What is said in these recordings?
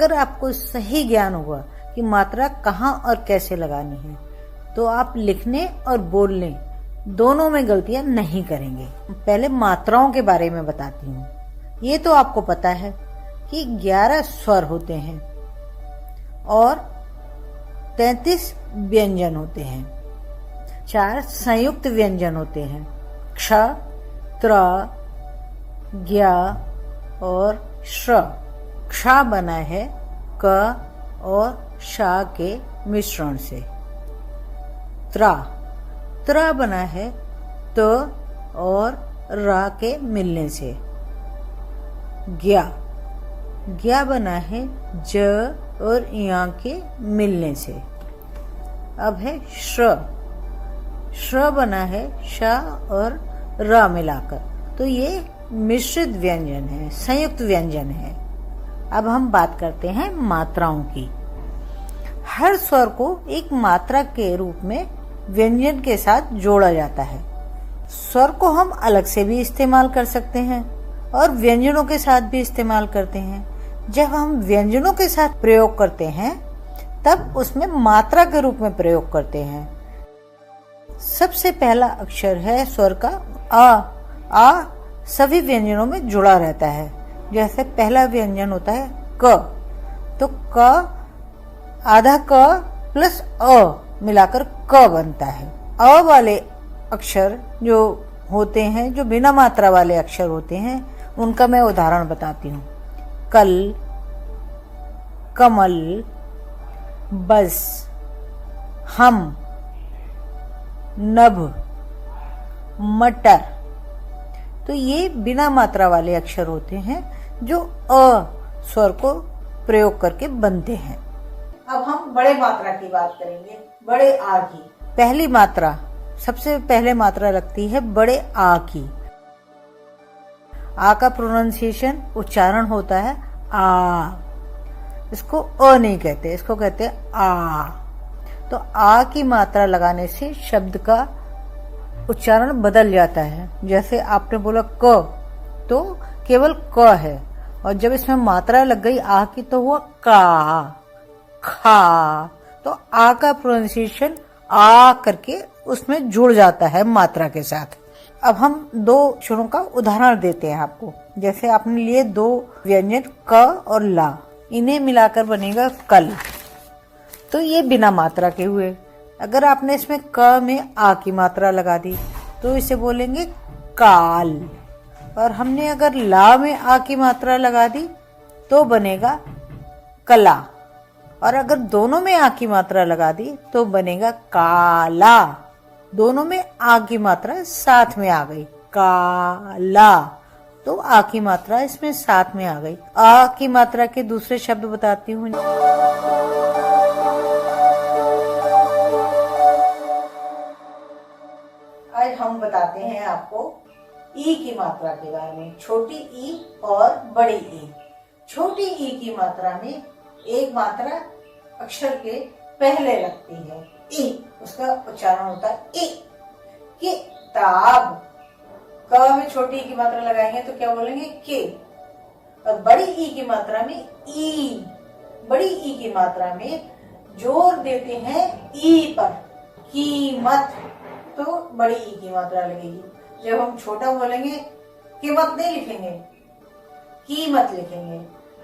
अगर आपको सही ज्ञान होगा कि मात्रा कहाँ और कैसे लगानी है, तो आप लिखने और बोलने दोनों में गलतियां नहीं करेंगे। पहले मात्राओं के बारे में बताती हूँ। ये तो आपको पता है कि 11 स्वर होते हैं और 33 व्यंजन होते हैं। 4 संयुक्त व्यंजन होते हैं, क्ष, त्र, ज्ञ और श्र। क्ष बना है क और श के मिश्रण से। त्र बना है त और र के मिलने से। ज्ञ बना है ज और य के मिलने से। अब है श्र बना है श और र मिलाकर। तो ये मिश्रित व्यंजन है, संयुक्त व्यंजन है। अब हम बात करते हैं मात्राओं की। हर स्वर को एक मात्रा के रूप में व्यंजन के साथ जोड़ा जाता है। स्वर को हम अलग से भी इस्तेमाल कर सकते हैं और व्यंजनों के साथ भी इस्तेमाल करते हैं। जब हम व्यंजनों के साथ प्रयोग करते हैं तब उसमें मात्रा के रूप में प्रयोग करते हैं। सबसे पहला अक्षर है स्वर का आ सभी व्यंजनों में जुड़ा रहता है। जैसे पहला व्यंजन होता है क, तो क आधा क प्लस अ मिलाकर क बनता है। अ वाले अक्षर जो होते हैं, जो बिना मात्रा वाले अक्षर होते हैं, उनका मैं उदाहरण बताती हूँ। कल, कमल, बस, हम, नभ, मटर। तो ये बिना मात्रा वाले अक्षर होते हैं जो अ स्वर को प्रयोग करके बनते हैं। अब हम बड़े मात्रा की बात करेंगे, बड़े आ की। पहली मात्रा, सबसे पहले मात्रा लगती है बड़े आ की। आ का प्रोनाउंसिएशन, उच्चारण होता है आ। इसको अ नहीं कहते, इसको कहते हैं आ। तो आ की मात्रा लगाने से शब्द का उच्चारण बदल जाता है। जैसे आपने बोला क, तो केवल क है, और जब इसमें मात्रा लग गई आ की तो हुआ का, खा। तो आ का प्रोनाउंसिएशन आ करके उसमें जुड़ जाता है मात्रा के साथ। अब हम 2 अक्षरों का उदाहरण देते हैं आपको। जैसे आपने लिए 2 व्यंजन क और ला, इन्हें मिलाकर बनेगा कल। तो ये बिना मात्रा के हुए। अगर आपने इसमें क में आ की मात्रा लगा दी तो इसे बोलेंगे काल। और हमने अगर ला में आ की मात्रा लगा दी तो बनेगा कला। और अगर दोनों में आ की मात्रा लगा दी तो बनेगा काला। दोनों में आ की मात्रा साथ में आ गई, काला। तो आ की मात्रा इसमें साथ में आ गई। आ की मात्रा के दूसरे शब्द बताती हूँ। आज हम बताते हैं आपको ई की मात्रा के बारे में। छोटी ई और बड़ी ई। छोटी ई की मात्रा में एक मात्रा अक्षर के पहले लगती है, ई। उसका उच्चारण होता है ई। किताब। क में छोटी ई की मात्रा लगाएंगे तो क्या बोलेंगे के। और बड़ी ई की मात्रा में ई। बड़ी ई की मात्रा में जोर देते हैं ई पर, कीमत। तो बड़ी ई की मात्रा लगेगी। जब हम छोटा बोलेंगे कीमत नहीं लिखेंगे, कीमत लिखेंगे।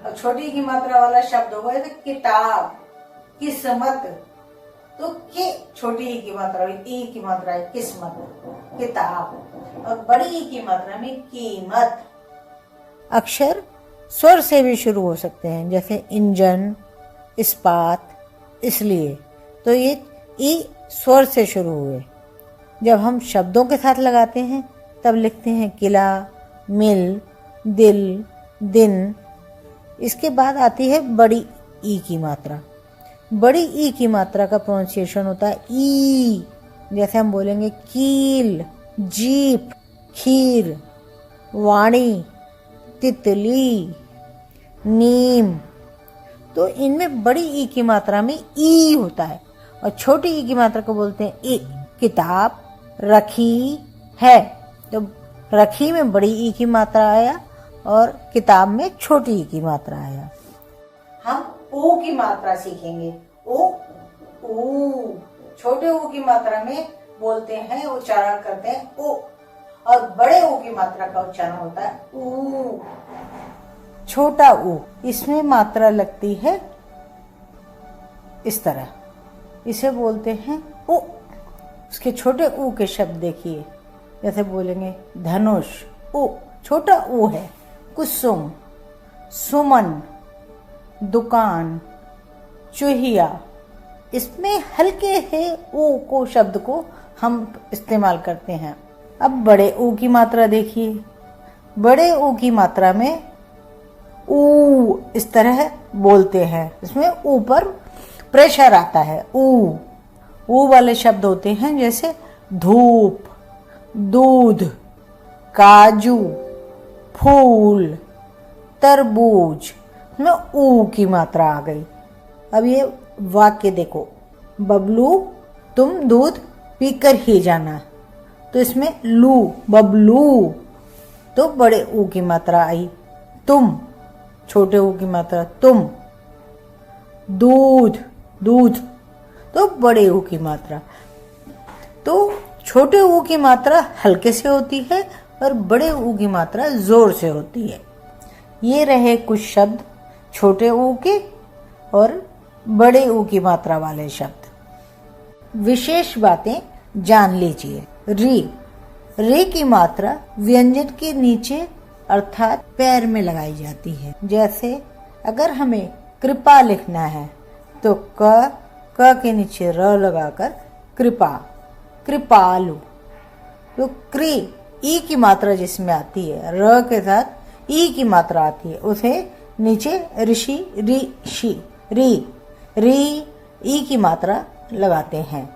और छोटी की मात्रा वाला शब्द होगा तो किताब, किस्मत। तो के छोटी ई की मात्रा, ई की मात्रा है किस्मत, किताब। और बड़ी ई की मात्रा में कीमत। अक्षर स्वर से भी शुरू हो सकते हैं, जैसे इंजन, इस्पात, इसलिए। तो ये ई स्वर से शुरू हुए। जब हम शब्दों के साथ लगाते हैं तब लिखते हैं किला, मिल, दिल, दिन। इसके बाद आती है बड़ी ई की मात्रा। बड़ी ई की मात्रा का प्रोनाउंसिएशन होता है ई। जैसे हम बोलेंगे कील, जीप, खीर, वाणी, तितली, नीम। तो इनमें बड़ी ई की मात्रा में ई होता है और छोटी ई की मात्रा को बोलते हैं ई। किताब, रखी है, तो रखी में बड़ी ई की मात्रा आया और किताब में छोटी ई की मात्रा आया। हम ऊ की मात्रा सीखेंगे। ऊ, ऊ। छोटे ऊ की मात्रा में बोलते हैं, उच्चारण करते हैं ऊ, और बड़े ऊ की मात्रा का उच्चारण होता है ऊ। छोटा ऊ, इसमें मात्रा लगती है इस तरह, इसे बोलते हैं ऊ। उसके छोटे ऊ के शब्द देखिए, जैसे बोलेंगे धनुष, ऊ छोटा ऊ है। कुसुम, सुमन, दुकान, चूहिया, इसमें हल्के है ऊ को शब्द को हम इस्तेमाल करते हैं। अब बड़े ऊ की मात्रा देखिए। बड़े ऊ की मात्रा में ऊ इस तरह बोलते हैं, इसमें ऊपर प्रेशर आता है। ऊ वाले शब्द होते हैं जैसे धूप, दूध, काजू, फूल, तरबूज, में ऊ की मात्रा आ गई। अब ये वाक्य देखो, बबलू तुम दूध पीकर ही जाना, तो इसमें लू, बबलू, तो बड़े ऊ की मात्रा आई। तुम, छोटे ऊ की मात्रा तुम। दूध, दूध, तो बड़े ऊ की मात्रा। तो छोटे ऊ की मात्रा हल्के से होती है और बड़े ऊ की मात्रा जोर से होती है। ये रहे कुछ शब्द छोटे ऊ के और बड़े ऊ की मात्रा वाले शब्द। विशेष बातें जान लीजिए। रे की मात्रा व्यंजन के नीचे अर्थात पैर में लगाई जाती है। जैसे अगर हमें कृपा लिखना है तो क के नीचे र लगाकर कृपा, कृपालु। तो क्री, ई की मात्रा जिसमें आती है, र के साथ ई की मात्रा आती है, उसे नीचे ऋषि, ऋषि, री, ई की मात्रा लगाते हैं।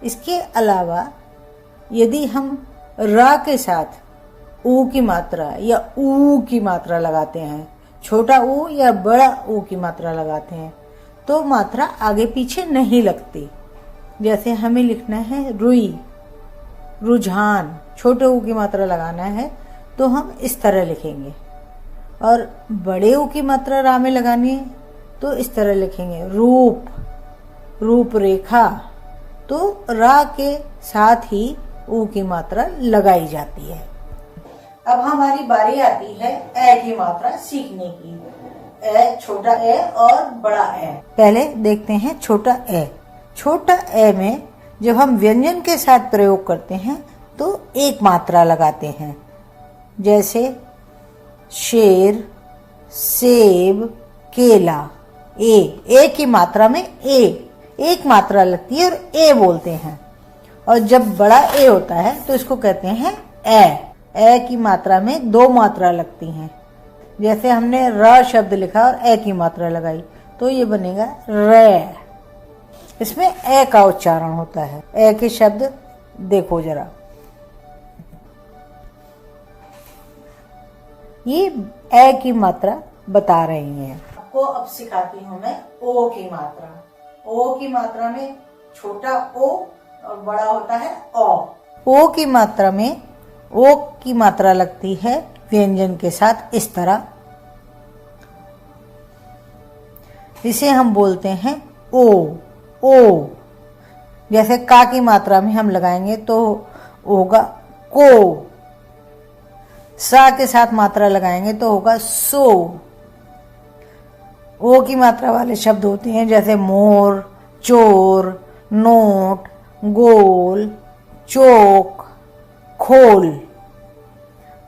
इसके अलावा यदि हम रा के साथ ऊ की मात्रा या ऊ की मात्रा लगाते हैं, छोटा ऊ या बड़ा ऊ की मात्रा लगाते हैं, तो मात्रा आगे पीछे नहीं लगती। जैसे हमें लिखना है रुई, रुझान, छोटे ऊ की मात्रा लगाना है तो हम इस तरह लिखेंगे, और बड़े ऊ की मात्रा रा में लगानी है तो इस तरह लिखेंगे रूप, रूपरेखा। तो रा के साथ ही ऊ की मात्रा लगाई जाती है। अब हमारी बारी आती है ए की मात्रा सीखने की। ए, छोटा ए और बड़ा ए। पहले देखते हैं छोटा ए। छोटा ए में जब हम व्यंजन के साथ प्रयोग करते हैं तो एक मात्रा लगाते हैं। जैसे शेर, सेब, केला। ए की मात्रा में एक मात्रा लगती है और ए बोलते हैं। और जब बड़ा ए होता है तो इसको कहते हैं ए की मात्रा में दो मात्रा लगती हैं। जैसे हमने र शब्द लिखा और ए की मात्रा लगाई तो ये बनेगा रे। इसमें ए का उच्चारण होता है। ए के शब्द देखो जरा, ये ए की मात्रा बता रही हैं। आपको अब सिखाती हूँ मैं ओ की मात्रा। ओ की मात्रा में छोटा ओ और बड़ा होता है ओ। ओ की मात्रा में ओ की मात्रा लगती है व्यंजन के साथ इस तरह। इसे हम बोलते हैं ओ। जैसे का की मात्रा में हम लगाएंगे तो होगा को। सा के साथ मात्रा लगाएंगे तो होगा सो। ओ की मात्रा वाले शब्द होते हैं जैसे मोर, चोर, नोट, गोल, चौक, खोल।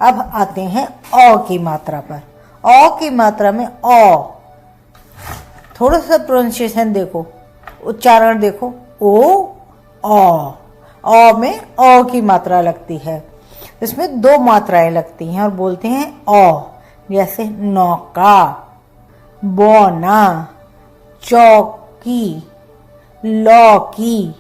अब आते हैं औ की मात्रा पर। औ की मात्रा में औ, थोड़ा सा प्रोनाउंसिएशन देखो, उच्चारण देखो, औ में औ की मात्रा लगती है। इसमें दो मात्राएं लगती हैं और बोलते हैं औ। जैसे नौका, बौना, चौकी, लौकी,